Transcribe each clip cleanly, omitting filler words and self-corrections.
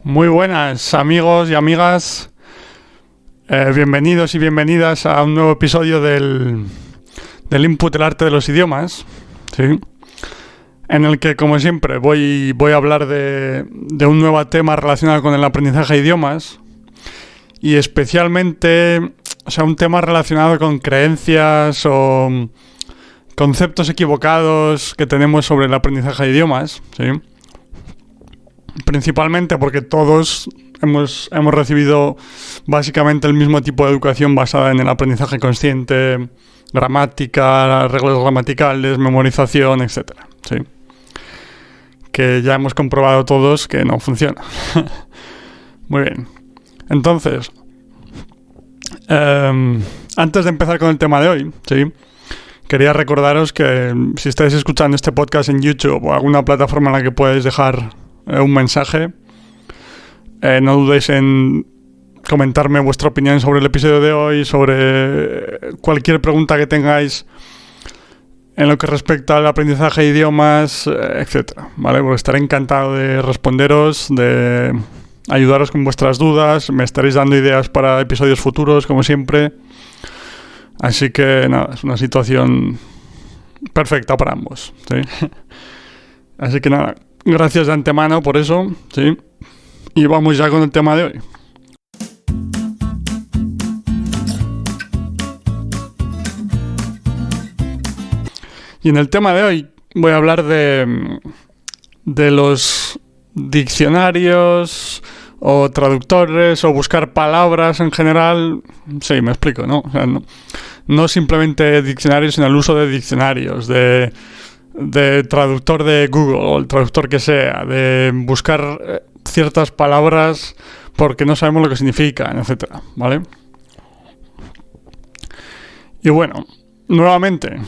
Muy buenas amigos y amigas. Bienvenidos y bienvenidas a un nuevo episodio del Input del Arte de los Idiomas, ¿sí? En el que, como siempre, voy a hablar de un nuevo tema relacionado con el aprendizaje de idiomas y especialmente, un tema relacionado con creencias o conceptos equivocados que tenemos sobre el aprendizaje de idiomas, ¿sí? Principalmente porque todos hemos recibido básicamente el mismo tipo de educación basada en el aprendizaje consciente, gramática, reglas gramaticales, memorización, etcétera, ¿sí? Que ya hemos comprobado todos que no funciona. Muy bien. Entonces, antes de empezar con el tema de hoy, ¿sí? Quería recordaros que si estáis escuchando este podcast en YouTube o alguna plataforma en la que podáis dejar un mensaje, no dudéis en comentarme vuestra opinión sobre el episodio de hoy, sobre cualquier pregunta que tengáis en lo que respecta al aprendizaje de idiomas, etcétera, ¿vale? Porque estaré encantado de responderos, de ayudaros con vuestras dudas, me estaréis dando ideas para episodios futuros, como siempre. Así que nada, es una situación perfecta para ambos, ¿sí? Así que nada, gracias de antemano por eso, ¿sí? Y vamos ya con el tema de hoy. Y en el tema de hoy voy a hablar de los diccionarios o traductores o buscar palabras en general. Sí, me explico, ¿no? O sea, no simplemente diccionarios, sino el uso de diccionarios, de traductor de Google o el traductor que sea, de buscar ciertas palabras porque no sabemos lo que significan, etcétera, ¿vale? Y bueno, nuevamente,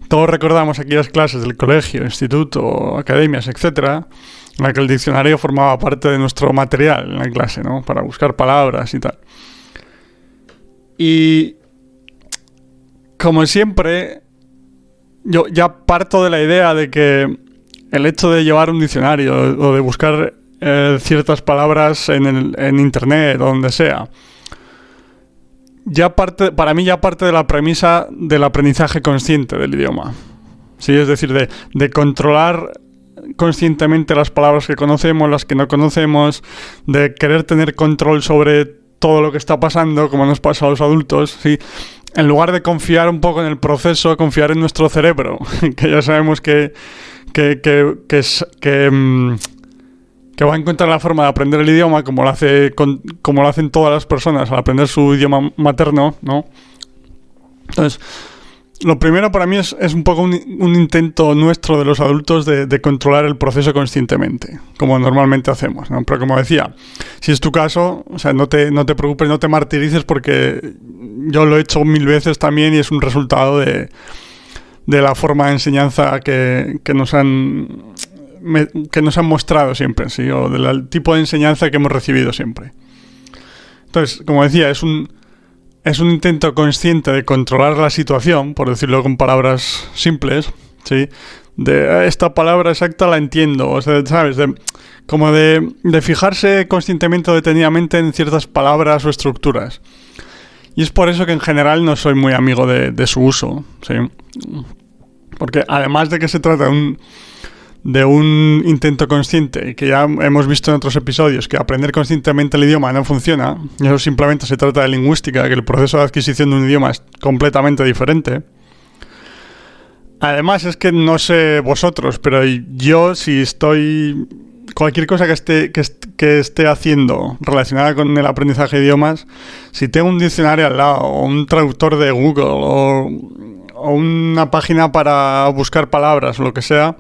todos recordamos aquellas clases del colegio, instituto, academias, etcétera, en la que el diccionario formaba parte de nuestro material en la clase, ¿no? Para buscar palabras y tal. Y como siempre, yo ya parto de la idea de que el hecho de llevar un diccionario o de buscar ciertas palabras en internet o donde sea, para mí ya parte de la premisa del aprendizaje consciente del idioma. Sí, es decir, de controlar conscientemente las palabras que conocemos, las que no conocemos, de querer tener control sobre todo lo que está pasando, como nos pasa a los adultos, ¿sí? En lugar de confiar un poco en el proceso, confiar en nuestro cerebro, que ya sabemos que va a encontrar la forma de aprender el idioma como lo hacen todas las personas al aprender su idioma materno, ¿no? Entonces, lo primero para mí es un poco un intento nuestro de los adultos de controlar el proceso conscientemente, como normalmente hacemos, ¿no? Pero como decía, si es tu caso, o sea, no te preocupes, no te martirices, porque yo lo he hecho 1000 veces también y es un resultado de la forma de enseñanza que nos han mostrado siempre, ¿sí? O del tipo de enseñanza que hemos recibido siempre. Entonces, como decía, es un intento consciente de controlar la situación, por decirlo con palabras simples, ¿sí? De esta palabra exacta la entiendo, o sea, ¿sabes? De fijarse conscientemente o detenidamente en ciertas palabras o estructuras. Y es por eso que en general no soy muy amigo de su uso, ¿sí? Porque además de que se trata de un intento consciente, que ya hemos visto en otros episodios que aprender conscientemente el idioma no funciona, y eso simplemente se trata de lingüística, que el proceso de adquisición de un idioma es completamente diferente. Además, es que no sé vosotros, pero yo, si estoy cualquier cosa que esté haciendo relacionada con el aprendizaje de idiomas, si tengo un diccionario al lado, o un traductor de Google, o una página para buscar palabras, o lo que sea,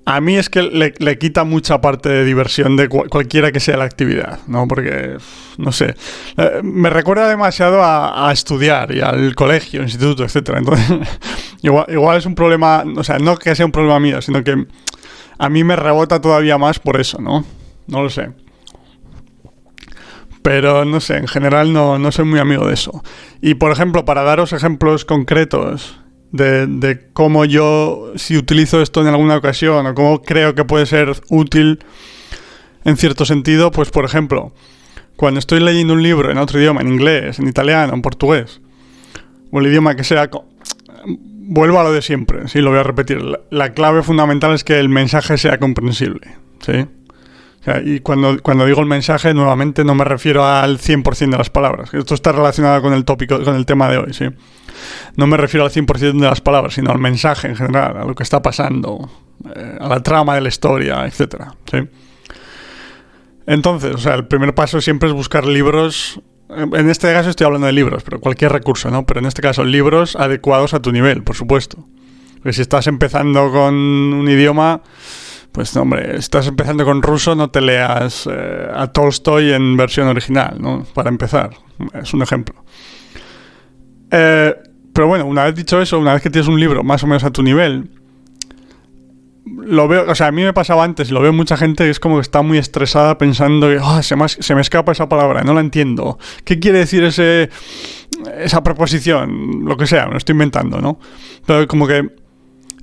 a mí es que le quita mucha parte de diversión de cualquiera que sea la actividad, ¿no? Porque, no sé, me recuerda demasiado a estudiar y al colegio, instituto, etcétera. Entonces, igual es un problema, o sea, no que sea un problema mío, sino que a mí me rebota todavía más por eso, ¿no? No lo sé. Pero, no sé, en general no soy muy amigo de eso. Y, por ejemplo, para daros ejemplos concretos de cómo yo, si utilizo esto en alguna ocasión o cómo creo que puede ser útil, en cierto sentido, pues por ejemplo, cuando estoy leyendo un libro en otro idioma, en inglés, en italiano, en portugués, o el idioma que sea, vuelvo a lo de siempre, sí, lo voy a repetir. La clave fundamental es que el mensaje sea comprensible, ¿sí? O sea, y cuando digo el mensaje, nuevamente no me refiero al 100% de las palabras. Esto está relacionado con el tópico, con el tema de hoy, ¿sí? No me refiero al 100% de las palabras, sino al mensaje en general, a lo que está pasando, a la trama de la historia, etcétera, ¿sí? Entonces, o sea, el primer paso siempre es buscar libros. En este caso estoy hablando de libros, pero cualquier recurso, ¿no? Pero en este caso, libros adecuados a tu nivel, por supuesto. Porque si estás empezando con un idioma, pues, hombre, si estás empezando con ruso, no te leas a Tolstoy en versión original, ¿no? Para empezar. Es un ejemplo. Pero bueno, una vez dicho eso, una vez que tienes un libro más o menos a tu nivel, lo veo, o sea, a mí me pasaba antes y lo veo mucha gente que es como que está muy estresada pensando que se me escapa esa palabra, no la entiendo. ¿Qué quiere decir esa preposición? Lo que sea, me lo estoy inventando, ¿no? Pero como que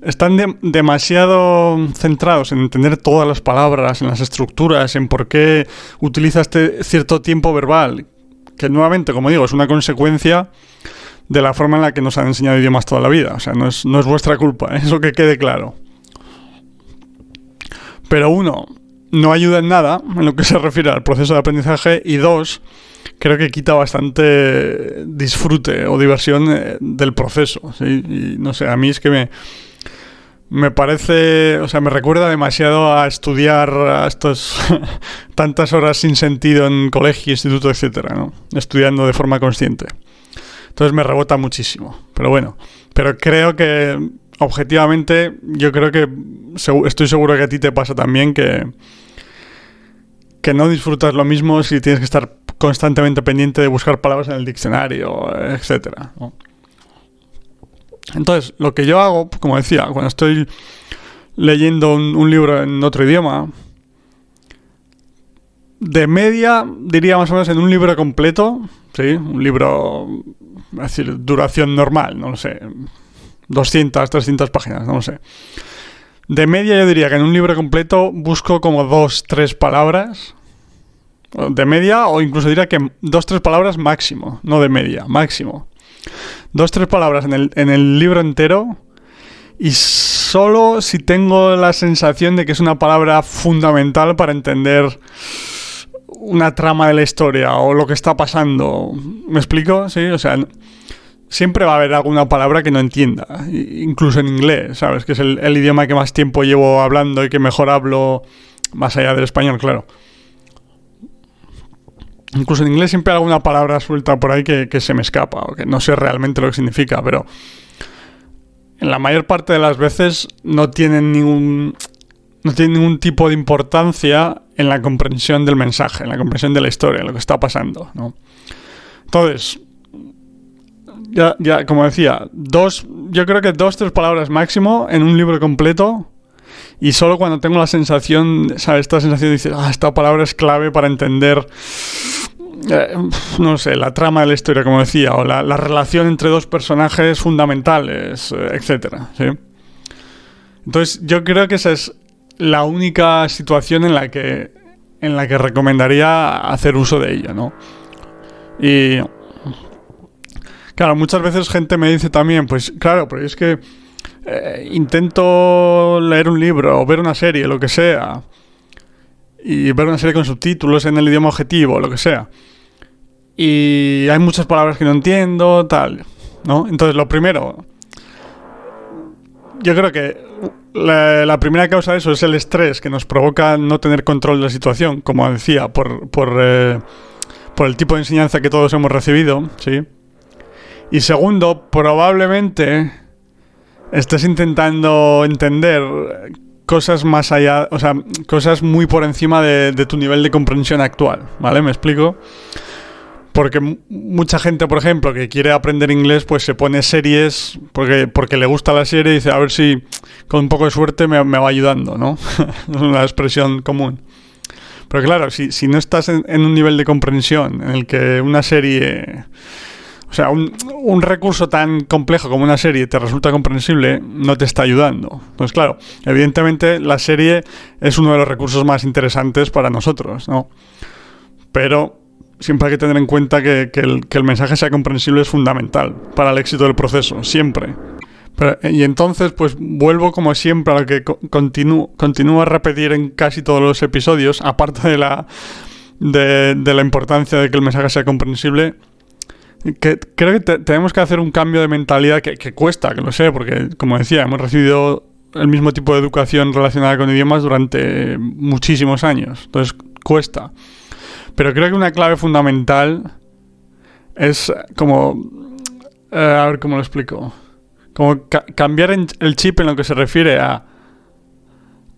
están demasiado centrados en entender todas las palabras, en las estructuras, en por qué utiliza este cierto tiempo verbal, que nuevamente, como digo, es una consecuencia de la forma en la que nos han enseñado idiomas toda la vida. O sea, no es vuestra culpa, eso que quede claro. Pero uno, no ayuda en nada en lo que se refiere al proceso de aprendizaje, y dos, creo que quita bastante disfrute o diversión del proceso, ¿sí? Y no sé, a mí es que me parece, o sea, me recuerda demasiado a estudiar a estos tantas horas sin sentido en colegio, instituto, etcétera, ¿no? Estudiando de forma consciente. Entonces me rebota muchísimo. Pero bueno, pero creo que objetivamente, yo creo que estoy seguro que a ti te pasa también que no disfrutas lo mismo si tienes que estar constantemente pendiente de buscar palabras en el diccionario, etcétera, ¿no? Entonces, lo que yo hago, como decía, cuando estoy leyendo un libro en otro idioma, de media, diría más o menos en un libro completo, ¿sí? Un libro, es decir, duración normal, no lo sé, 200, 300 páginas, no lo sé. De media yo diría que en un libro completo busco como 2, 3 palabras. De media, o incluso diría que 2, 3 palabras máximo, no de media, máximo. 2, 3 palabras en el libro entero, y solo si tengo la sensación de que es una palabra fundamental para entender una trama de la historia o lo que está pasando. ¿Me explico? Sí, o sea, siempre va a haber alguna palabra que no entienda, incluso en inglés, ¿sabes? Que es el idioma que más tiempo llevo hablando y que mejor hablo, más allá del español, claro. Incluso en inglés siempre hay alguna palabra suelta por ahí que se me escapa, o que no sé realmente lo que significa, pero en la mayor parte de las veces no tienen ningún tipo de importancia en la comprensión del mensaje, en la comprensión de la historia, lo que está pasando, ¿no? Entonces, ya como decía, yo creo que 2, 3 palabras máximo en un libro completo, y solo cuando tengo la sensación, ¿sabes? Esta sensación de decir, esta palabra es clave para entender, no sé, la trama de la historia, como decía, o la relación entre dos personajes fundamentales, etcétera, ¿sí? Entonces, yo creo que esa es la única situación en la que recomendaría hacer uso de ella, ¿no? Y claro, muchas veces gente me dice también, pues claro, pero es que intento leer un libro o ver una serie, lo que sea, y ver una serie con subtítulos en el idioma objetivo, lo que sea, y hay muchas palabras que no entiendo, tal, ¿no? Entonces, lo primero, yo creo que la primera causa de eso es el estrés que nos provoca no tener control de la situación, como decía, por el tipo de enseñanza que todos hemos recibido, ¿sí? Y segundo, probablemente estés intentando entender cosas más allá, o sea, cosas muy por encima de tu nivel de comprensión actual, ¿vale? ¿Me explico? Porque mucha gente, por ejemplo, que quiere aprender inglés, pues se pone series porque le gusta la serie y dice, a ver si con un poco de suerte me va ayudando, ¿no? Es una expresión común. Pero claro, si no estás en un nivel de comprensión en el que una serie, o O sea, un recurso tan complejo como una serie te resulta comprensible, no te está ayudando. Entonces, claro, evidentemente la serie es uno de los recursos más interesantes para nosotros, ¿no? Pero siempre hay que tener en cuenta que el mensaje sea comprensible es fundamental para el éxito del proceso, siempre. Y entonces, pues vuelvo como siempre a lo que continúo a repetir en casi todos los episodios, aparte de la importancia de que el mensaje sea comprensible, que creo que tenemos que hacer un cambio de mentalidad que cuesta, que lo sé, porque, como decía, hemos recibido el mismo tipo de educación relacionada con idiomas durante muchísimos años. Entonces, cuesta. Pero creo que una clave fundamental es como... a ver cómo lo explico. Como cambiar el chip en lo que se refiere a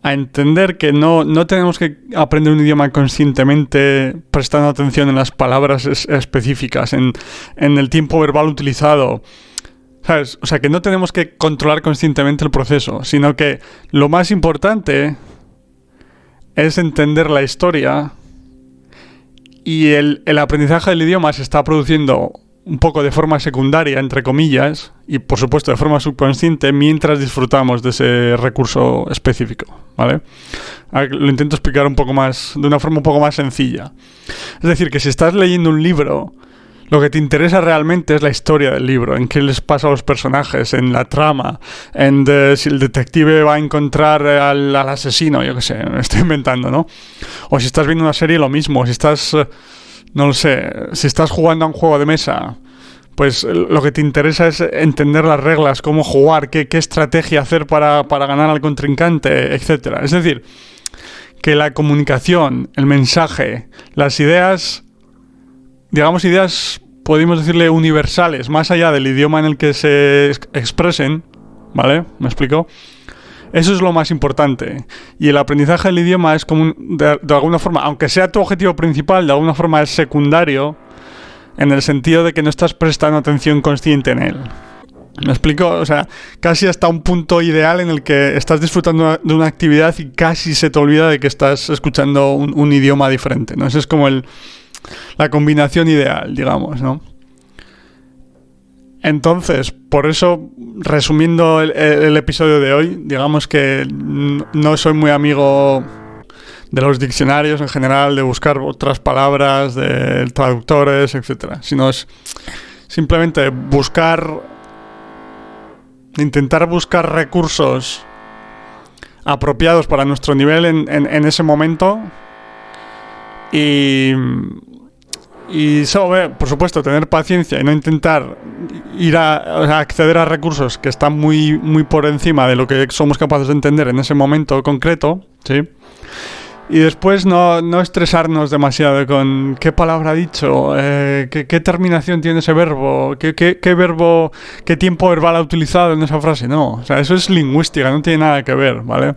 entender que no tenemos que aprender un idioma conscientemente prestando atención en las palabras específicas, en el tiempo verbal utilizado, ¿sabes? O sea, que no tenemos que controlar conscientemente el proceso, sino que lo más importante es entender la historia y el aprendizaje del idioma se está produciendo un poco de forma secundaria, entre comillas, y por supuesto de forma subconsciente, mientras disfrutamos de ese recurso específico, ¿vale? Lo intento explicar un poco más, de una forma un poco más sencilla. Es decir, que si estás leyendo un libro, lo que te interesa realmente es la historia del libro, en qué les pasa a los personajes, en la trama, si el detective va a encontrar al asesino, yo qué sé, me estoy inventando, ¿no? O si estás viendo una serie, lo mismo, si estás... no lo sé, si estás jugando a un juego de mesa, pues lo que te interesa es entender las reglas, cómo jugar, qué estrategia hacer para ganar al contrincante, etc. Es decir, que la comunicación, el mensaje, las ideas, digamos ideas, podemos decirle universales, más allá del idioma en el que se expresen, ¿vale? ¿Me explico? Eso es lo más importante. Y el aprendizaje del idioma es como, de alguna forma, aunque sea tu objetivo principal, de alguna forma es secundario, en el sentido de que no estás prestando atención consciente en él. ¿Me explico? O sea, casi hasta un punto ideal en el que estás disfrutando de una actividad y casi se te olvida de que estás escuchando un idioma diferente, ¿no? Esa es como la combinación ideal, digamos, ¿no? Entonces, por eso, resumiendo el episodio de hoy, digamos que no soy muy amigo de los diccionarios en general, de buscar otras palabras, de traductores, etcétera, sino es simplemente intentar buscar recursos apropiados para nuestro nivel en ese momento y por supuesto, tener paciencia y no intentar ir a acceder a recursos que están muy, muy por encima de lo que somos capaces de entender en ese momento concreto, ¿sí? Y después no estresarnos demasiado con qué palabra ha dicho, qué terminación tiene ese verbo, qué tiempo verbal ha utilizado en esa frase. No, o sea, eso es lingüística, no tiene nada que ver, ¿vale?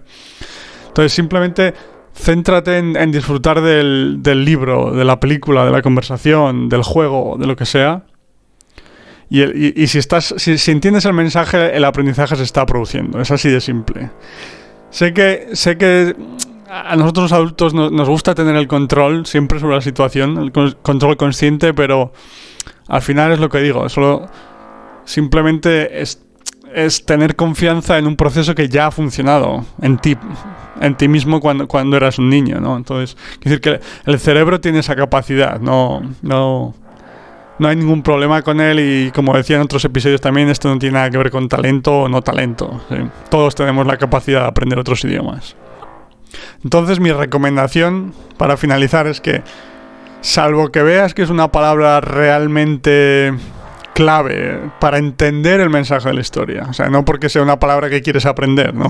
Entonces, simplemente... céntrate en disfrutar del libro, de la película, de la conversación, del juego, de lo que sea. Y si entiendes el mensaje, el aprendizaje se está produciendo. Es así de simple. Sé que a nosotros los adultos nos gusta tener el control siempre sobre la situación, el control consciente, pero al final es lo que digo. Solo simplemente es tener confianza en un proceso que ya ha funcionado en ti mismo cuando eras un niño, ¿no? Entonces, quiero decir que el cerebro tiene esa capacidad, no hay ningún problema con él y, como decía en otros episodios también, esto no tiene nada que ver con talento o no talento, ¿sí? Todos tenemos la capacidad de aprender otros idiomas. Entonces, mi recomendación para finalizar es que, salvo que veas que es una palabra realmente clave para entender el mensaje de la historia, o sea, no porque sea una palabra que quieres aprender, no,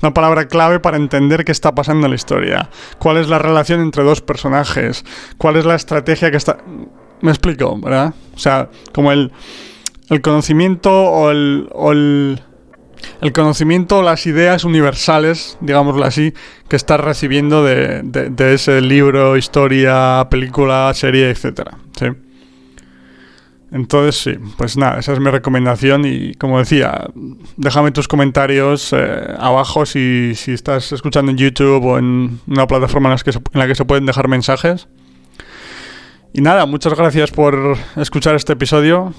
una palabra clave para entender qué está pasando en la historia, cuál es la relación entre dos personajes, cuál es la estrategia que está... Me explico, ¿verdad? O sea, como el conocimiento o el conocimiento, las ideas universales, digámoslo así, que estás recibiendo de ese libro, historia, película, serie, etcétera, ¿sí? Entonces sí, pues nada, esa es mi recomendación y, como decía, déjame tus comentarios abajo si estás escuchando en YouTube o en una plataforma en la que se pueden dejar mensajes. Y nada, muchas gracias por escuchar este episodio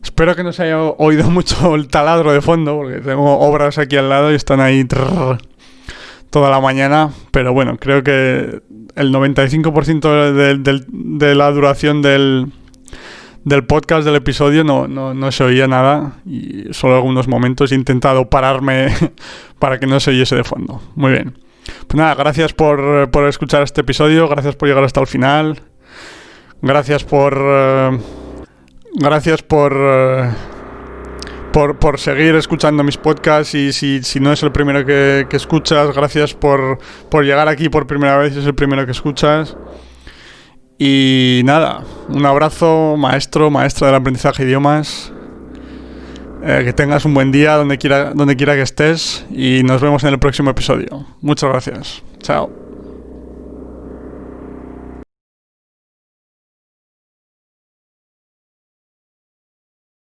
Espero que no se haya oído mucho el taladro de fondo, porque tengo obras aquí al lado y están ahí toda la mañana. Pero bueno, creo que el 95% de la duración del podcast, del episodio, no se oía nada. Y solo algunos momentos he intentado pararme para que no se oyese de fondo. Muy bien. Pues nada, gracias por escuchar este episodio. Gracias por llegar hasta el final. Gracias por seguir escuchando mis podcasts, y si no es el primero que escuchas, gracias por llegar aquí por primera vez, si es el primero que escuchas. Y nada, un abrazo, maestra del aprendizaje de idiomas. Que tengas un buen día donde quiera que estés, y nos vemos en el próximo episodio. Muchas gracias. Chao.